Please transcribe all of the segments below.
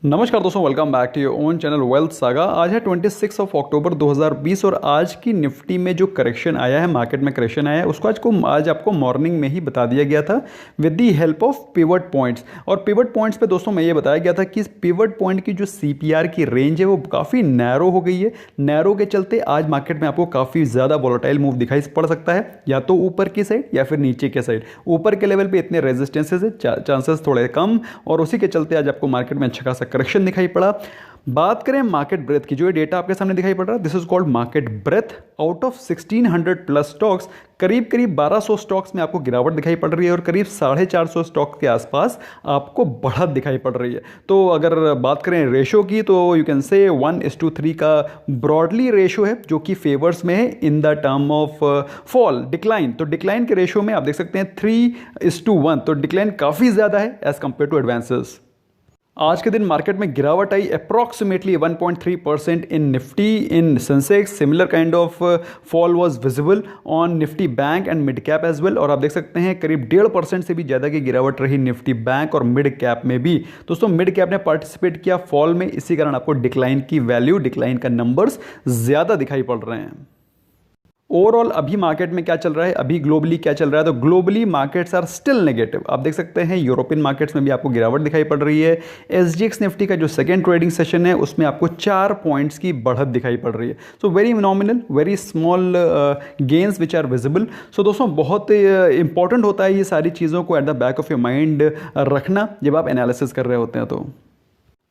नमस्कार दोस्तों, welcome back to your own channel Wealth Saga. आज है 26 अक्टूबर 2020 और आज की निफ्टी में जो करेक्शन आया है, मार्केट में करेक्शन आया है, उसको आज आपको मॉर्निंग में ही बता दिया गया था with the help of pivot points. और पिवट पॉइंट्स पे दोस्तों मैं ये बताया गया था कि पिवट पॉइंट की जो सीपीआर की रेंज है वो काफ़ी नैरो हो गई है। नैरो के चलते आज मार्केट में आपको काफ़ी ज़्यादा वोलेटाइल मूव दिखाई पड़ सकता है, या तो ऊपर की साइड या फिर नीचे के साइड। ऊपर के लेवल पे इतने रेजिस्टेंसेज है, चांसेस थोड़े कम, और उसी के चलते आज आपको मार्केट में अच्छा खासा करेक्शन दिखाई पड़ा। बात करें मार्केट ब्रेथ की, जो ये डेटा आपके सामने दिखाई पड़ रहा है, this is called market breath. Out of 1600 plus stocks, करीब 1200 स्टॉक्स में आपको गिरावट दिखाई पड़ रही है और करीब 450 स्टॉक के आसपास आपको बढ़त दिखाई पड़ रही है। तो अगर बात करें रेशो की, तो यू कैन से 1:3 का ब्रॉडली रेशो है, जो कि फेवर्स में है in the term of fall decline. तो डिक्लाइन के रेशो में आप देख सकते हैं 3:1, तो डिक्लाइन काफ़ी ज़्यादा है एज कंपेयर टू एडवांसेस। आज के दिन मार्केट में गिरावट आई approximately 1.3% in Nifty, in Sensex similar kind of fall was visible on Nifty Bank and mid cap as well. और आप देख सकते हैं करीब 1.5% से भी ज़्यादा की गिरावट रही निफ्टी बैंक और मिड कैप में भी। दोस्तों मिड कैप ने पार्टिसिपेट किया फॉल में, इसी कारण आपको डिक्लाइन की वैल्यू, डिक्लाइन का नंबर्स ज़्यादा दिखाई पड़ रहे हैं। ओवरऑल अभी मार्केट में क्या चल रहा है, अभी ग्लोबली क्या चल रहा है, तो globally markets are still negative. आप देख सकते हैं यूरोपियन मार्केट्स में भी आपको गिरावट दिखाई पड़ रही है। एसजीएक्स निफ्टी का जो सेकेंड ट्रेडिंग सेशन है उसमें आपको 4 पॉइंट्स की बढ़त दिखाई पड़ रही है। So very nominal, very small gains which are visible. So दोस्तों बहुत इंपॉर्टेंट होता है ये सारी चीज़ों को at the back of your mind रखना जब आप एनालिसिस कर रहे होते हैं। तो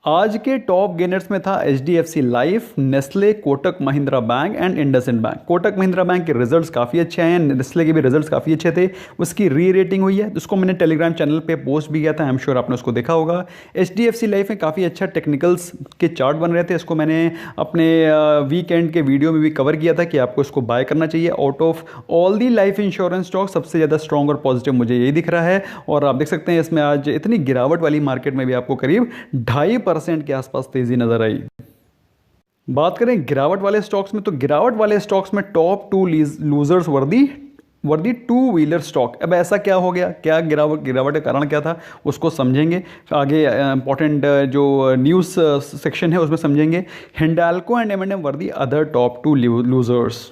आज के टॉप गेनर्स में था HDFC life, Nestle, Kotak Mahindra bank and IndusInd bank. Kotak Mahindra bank के रिजल्ट्स काफ़ी अच्छे आए हैं, नेस्ले के भी रिजल्ट्स काफ़ी अच्छे थे, उसकी री रेटिंग हुई है, उसको मैंने टेलीग्राम चैनल पे पोस्ट भी किया था, आई एम श्योर आपने उसको देखा होगा। एचडीएफसी लाइफ में काफ़ी अच्छा टेक्निकल्स के चार्ट बन रहे थे, इसको मैंने अपने वीकेंड के वीडियो में भी कवर किया था कि आपको इसको बाय करना चाहिए। Out of all the life insurance stock सबसे ज़्यादा स्ट्रॉन्ग और पॉजिटिव मुझे यही दिख रहा है। और आप देख सकते हैं इसमें आज इतनी गिरावट वाली मार्केट में भी आपको करीब 2.5% के आसपास तेजी नजर आई। बात करें गिरावट वाले स्टॉक्स में, तो गिरावट वाले स्टॉक्स में टॉप 2 लूजर्स वर्दी 2 व्हीलर स्टॉक। अब ऐसा क्या हो गया, क्या गिरावट का कारण क्या था, उसको समझेंगे आगे। इंपॉर्टेंट जो न्यूज़ सेक्शन है उसमें समझेंगे। हिंडाल्को एंड एम&एम वर्दी other top 2 losers.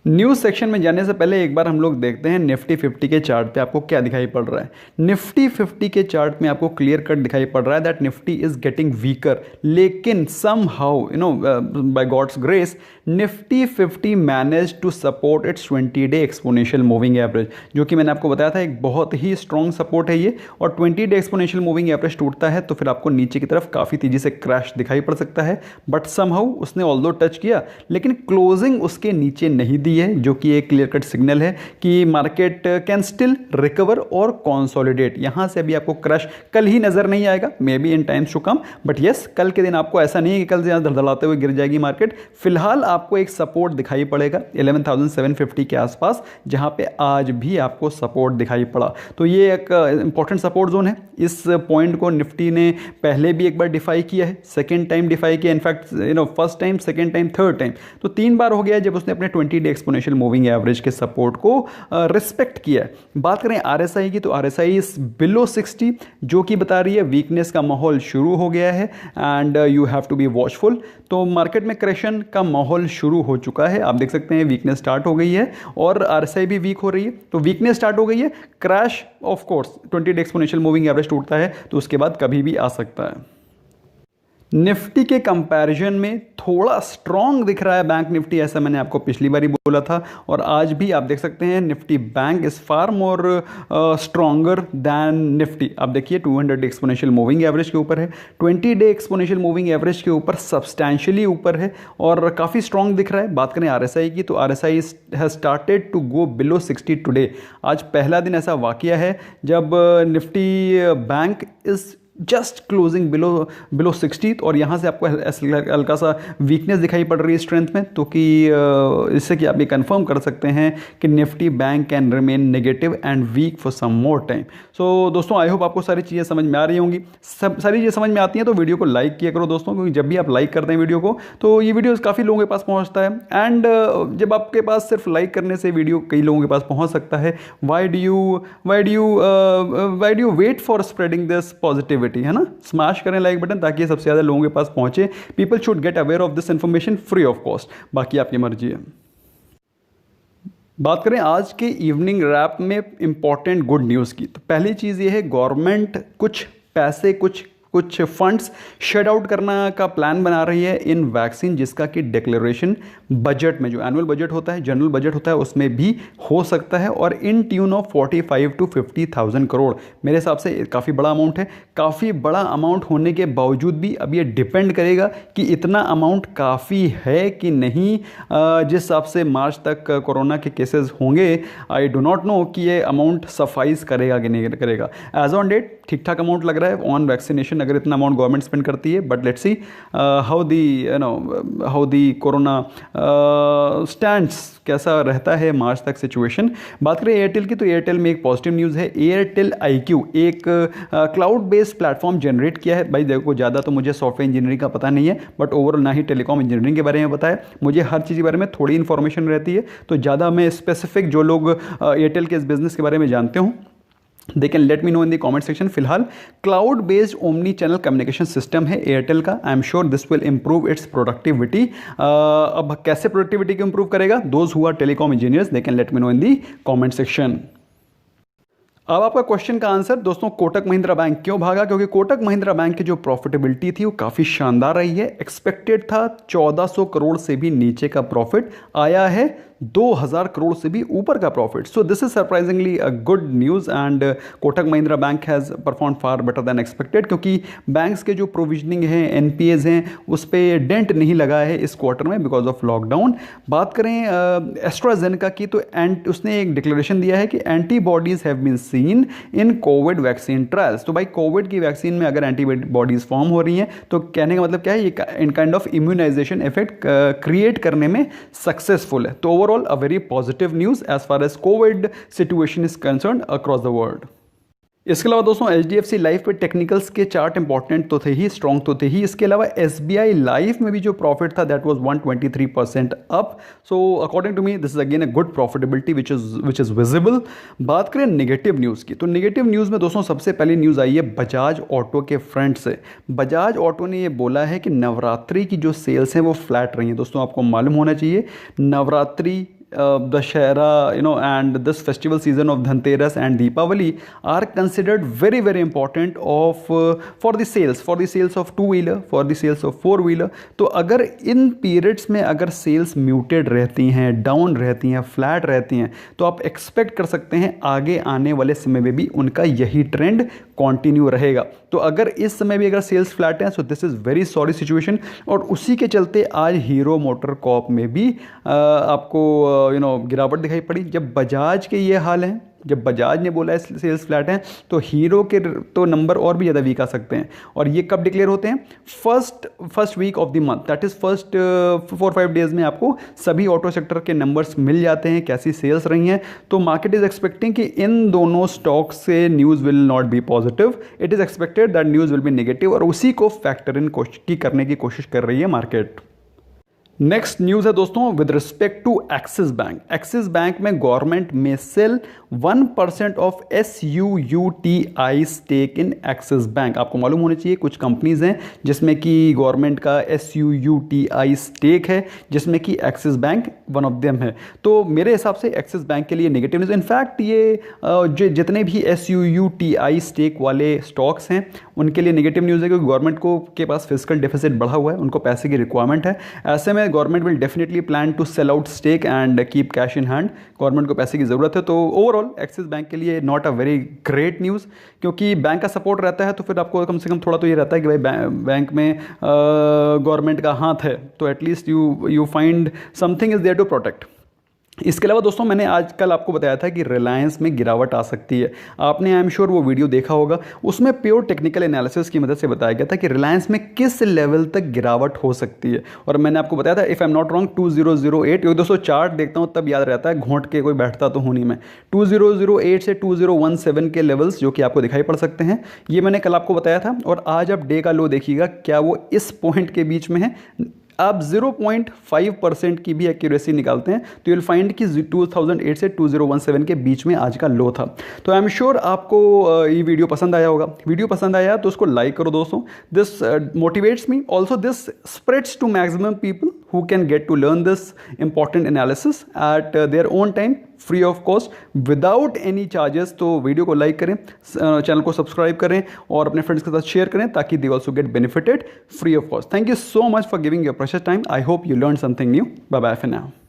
News section में जाने से पहले एक बार हम लोग देखते हैं निफ्टी 50 के चार्ट पे आपको क्या दिखाई पड़ रहा है। निफ्टी 50 के चार्ट में आपको क्लियर कट दिखाई पड़ रहा है that Nifty is getting weaker, लेकिन somehow by God's grace Nifty 50 manage to support its 20 day exponential moving average, जो कि मैंने आपको बताया था एक बहुत ही स्ट्रॉन्ग सपोर्ट है ये। और 20 डे एक्सपोनेंशियल मूविंग एवरेज टूटता है तो फिर आपको नीचे की तरफ काफ़ी तेजी से क्रैश दिखाई पड़ सकता है। बट सम हाउ उसने ऑल्दो टच किया, लेकिन क्लोजिंग उसके नीचे नहीं दी है, जो कि एक क्लियर कट सिग्नल है कि मार्केट कैन स्टिल रिकवर और कंसोलिडेट। यहां से अभी आपको क्रश कल ही नजर नहीं आएगा, may be in times to come, but yes कल के दिन आपको ऐसा नहीं है कि कल से यहां धड़धड़ाते हुए गिर जाएगी मार्केट। फिलहाल आपको एक सपोर्ट दिखाई पड़ेगा 11,750 के आसपास, जहां पे आज भी आपको सपोर्ट दिखाई पड़ा। तो ये एक इंपॉर्टेंट सपोर्ट जोन है। इस पॉइंट को निफ्टी ने पहले भी एक बार डिफाई किया है, सेकेंड टाइम डिफाई किया, in fact first time, second time, third time, तो 3 बार हो गया जब उसने अपने 20 डे एक्सपोनेंशियल मूविंग एवरेज के सपोर्ट को रिस्पेक्ट किया है। बात करें आरएसआई की, तो आरएसआई इज बिलो 60, जो कि बता रही है वीकनेस का माहौल शुरू हो गया है and you have to be watchful. तो मार्केट में करेक्शन का माहौल शुरू हो चुका है, आप देख सकते हैं वीकनेस स्टार्ट हो गई है और आरएसआई भी वीक हो रही है। तो वीकनेस स्टार्ट हो गई है, crash of course 20 day exponential moving average टूटता है तो उसके बाद कभी भी आ सकता है। निफ्टी के कंपैरिजन में थोड़ा स्ट्रॉन्ग दिख रहा है बैंक निफ्टी, ऐसा मैंने आपको पिछली बार ही बोला था। और आज भी आप देख सकते हैं Nifty bank is far more stronger than Nifty. आप देखिए 200 डे एक्सपोनेंशियल मूविंग एवरेज के ऊपर है, 20 डे एक्सपोनेंशियल मूविंग एवरेज के ऊपर सब्सटैंशियली ऊपर है और काफ़ी स्ट्रॉन्ग दिख रहा है। बात करें आरएसआई की, तो RSI has started to go below 60 today. आज पहला दिन ऐसा वाकया है जब Nifty bank is just closing below 60 और यहाँ से आपको हल्का सा वीकनेस दिखाई पड़ रही है स्ट्रेंथ में, तो कि इससे कि आप ये कंफर्म कर सकते हैं कि Nifty Bank can remain negative and weak for some more time. So दोस्तों आई होप आपको सारी चीज़ें समझ में आ रही होंगी। सारी चीज़ें समझ में आती हैं तो वीडियो को लाइक किया करो दोस्तों, क्योंकि जब भी आप लाइक करते हैं वीडियो को तो ये वीडियो काफ़ी लोगों के पास पहुँचता है। एंड जब आपके पास सिर्फ लाइक करने से वीडियो कई लोगों के पास पहुँच सकता है, why do you wait for spreading this positivity? Productivity, है ना। स्मैश करें लाइक बटन ताकि सबसे ज़्यादा लोगों के पास पहुंचे। People should get aware of this information free of cost. बाकी आपकी मर्जी है। बात करें आज के इवनिंग रैप में इंपॉर्टेंट गुड न्यूज़ की, तो पहली चीज़ ये है गवर्नमेंट कुछ पैसे कुछ फंड्स शेड आउट करना का प्लान बना रही है इन वैक्सीन, जिसका कि डिक्लेरेशन बजट में, जो एनुअल बजट होता है, जनरल बजट होता है, उसमें भी हो सकता है। और in tune of 45 to 50,000 crore मेरे हिसाब से काफ़ी बड़ा अमाउंट है। काफ़ी बड़ा अमाउंट होने के बावजूद भी अब ये डिपेंड करेगा कि इतना अमाउंट काफ़ी है कि नहीं। जिस हिसाब से मार्च तक कोरोना के केसेस होंगे, आई डो नॉट नो कि ये अमाउंट सफाइज करेगा कि नहीं करेगा। एज ऑन डेट ठीक ठाक अमाउंट लग रहा है ऑन वैक्सीनेशन, अगर इतना अमाउंट गवर्नमेंट स्पेंड करती है। But let's see how the corona stands, कैसा रहता है मार्च तक सिचुएशन। बात करें एयरटेल की, तो एयरटेल में एक पॉजिटिव न्यूज़ है। एयरटेल IQ एक क्लाउड बेस्ड प्लेटफॉर्म जनरेट किया है। भाई देखो, ज़्यादा तो मुझे सॉफ्टवेयर इंजीनियरिंग का पता नहीं है, बट ओवरऑल ना ही टेलीकॉम इंजीनियरिंग के बारे में पता है। मुझे हर चीज़ के बारे में थोड़ी इन्फॉर्मेशन रहती है, तो ज़्यादा मैं स्पेसिफिक, जो लोग एयरटेल के इस बिज़नेस के बारे में जानते हूँ, they can let me know in the comment section. फिलहाल cloud based omni channel communication system है एयरटेल का। I am sure this will improve its productivity. अब कैसे प्रोडक्टिविटी को इंप्रूव करेगा, those who are telecom engineers, they can let me know in the comment section. अब आपका question का answer दोस्तों, कोटक महिंद्रा बैंक क्यों भागा? क्योंकि कोटक महिंद्रा बैंक की जो प्रॉफिटेबिलिटी थी वो काफ़ी शानदार रही है। एक्सपेक्टेड था 1400 करोड़ से भी नीचे का प्रॉफिट, आया है 2000 करोड़ से भी ऊपर का profit. So this is surprisingly a good news and Kotak Mahindra bank has perform far better than expected, क्योंकि बैंक्स के जो प्रोविजनिंग हैं, NPAs हैं, उस पर डेंट नहीं लगा है इस क्वार्टर में बिकॉज ऑफ लॉकडाउन। बात करें एस्ट्राजेनेका की, तो उसने एक डिक्लेरेशन दिया है कि antibodies have been seen in covid vaccine trials. तो भाई कोविड की वैक्सीन में अगर एंटीबॉडीज़ फॉर्म हो रही हैं, तो कहने का मतलब क्या है, ये in kind of immunisation effect create करने में सक्सेसफुल है। तो overall a very positive news as far as COVID situation is concerned across the world. इसके अलावा दोस्तों HDFC लाइफ पे टेक्निकल्स के चार्ट इंपॉर्टेंट तो थे ही, स्ट्रॉन्ग तो थे ही। इसके अलावा SBI लाइफ में भी जो प्रॉफिट था that was 123% up. So according to me this is again a good profitability which is visible. बात करें नेगेटिव न्यूज़ की, तो नेगेटिव न्यूज़ में दोस्तों सबसे पहली न्यूज़ आई है बजाज ऑटो के फ्रंट से। बजाज ऑटो ने ये बोला है कि नवरात्रि की जो सेल्स हैं वो फ्लैट रही हैं। दोस्तों आपको मालूम होना चाहिए, Navratri, Dashera, and this festival season of Dhanteras and Deepavali are considered very, very important for the sales of two-wheeler, for the sales of four-wheeler. तो अगर इन पीरियड्स में अगर सेल्स म्यूटेड रहती हैं, डाउन रहती हैं, फ्लैट रहती हैं, तो आप एक्सपेक्ट कर सकते हैं आगे आने वाले समय में भी उनका यही ट्रेंड कंटिन्यू रहेगा। तो अगर इस समय भी अगर सेल्स फ्लैट हैं, so this is very sorry situation. और उसी के चलते आज हीरो मोटर कॉर्प में भी आपको गिरावट दिखाई पड़ी। जब बजाज के ये हाल हैं, जब बजाज ने बोला है सेल्स फ्लैट हैं, तो हीरो के तो नंबर और भी ज़्यादा वीक आ सकते हैं। और ये कब डिक्लेयर होते हैं? First week of the month, that is first 4-5 days में आपको सभी ऑटो सेक्टर के नंबर्स मिल जाते हैं, कैसी सेल्स रही हैं। तो मार्केट इज़ एक्सपेक्टिंग कि इन दोनों स्टॉक्स से news will not be positive, it is expected that news will be negative, और उसी को फैक्टर इन करने की कोशिश कर रही है मार्केट। नेक्स्ट न्यूज़ है दोस्तों with respect to Axis Bank. Axis Bank में गवर्नमेंट में sell 1% of SUUTI stake in Axis Bank. आपको मालूम होना चाहिए कुछ कंपनीज हैं जिसमें कि गवर्नमेंट का SUUTI स्टेक है, जिसमें कि axis bank one of them है। तो मेरे हिसाब से एक्सिस बैंक के लिए नेगेटिव न्यूज़, इनफैक्ट ये जितने भी SUUTI स्टेक वाले स्टॉक्स हैं उनके लिए नेगेटिव न्यूज़ है, क्योंकि गवर्नमेंट को के पास फिजिकल डेफिसिट बढ़ा हुआ है, उनको पैसे की रिक्वायरमेंट है। ऐसे में government will definitely plan to sell out stake and keep cash in hand. Government को पैसे की ज़रूरत है। तो ओवरऑल एक्सिस बैंक के लिए not a very great news, क्योंकि बैंक का सपोर्ट रहता है तो फिर आपको कम से कम थोड़ा तो ये रहता है कि भाई बैंक में गवर्नमेंट का हाथ है, तो at least you find something is there to protect. इसके अलावा दोस्तों मैंने आजकल आपको बताया था कि रिलायंस में गिरावट आ सकती है। आपने आई एम श्योर वो वीडियो देखा होगा, उसमें प्योर टेक्निकल एनालिसिस की मदद से बताया गया था कि रिलायंस में किस लेवल तक गिरावट हो सकती है। और मैंने आपको बताया था, if I am not wrong, 2008, ये दोस्तों चार्ट देखता हूँ तब याद रहता है, घोंट के कोई बैठता तो हूँ नहीं मैं। 2008 से 2017 के लेवल्स जो कि आपको दिखाई पड़ सकते हैं, ये मैंने कल आपको बताया था। और आज आप डे का लो देखिएगा, क्या वो इस पॉइंट के बीच में है? आप 0.5% की भी एक्यूरेसी निकालते हैं तो यू विल फाइंड कि 2008 से 2017 के बीच में आज का लो था। तो आई एम श्योर आपको ये वीडियो पसंद आया होगा। वीडियो पसंद आया तो उसको लाइक करो दोस्तों। This motivates me, also this spreads to maximum people who can get to learn this important analysis at their own time free of cost without any charges। तो वीडियो को लाइक करें, channel को subscribe करें और अपने friends के साथ share करें ताकि they also get benefited free of cost. Thank you so much for giving your precious time. I hope you learn something new. Bye bye for now.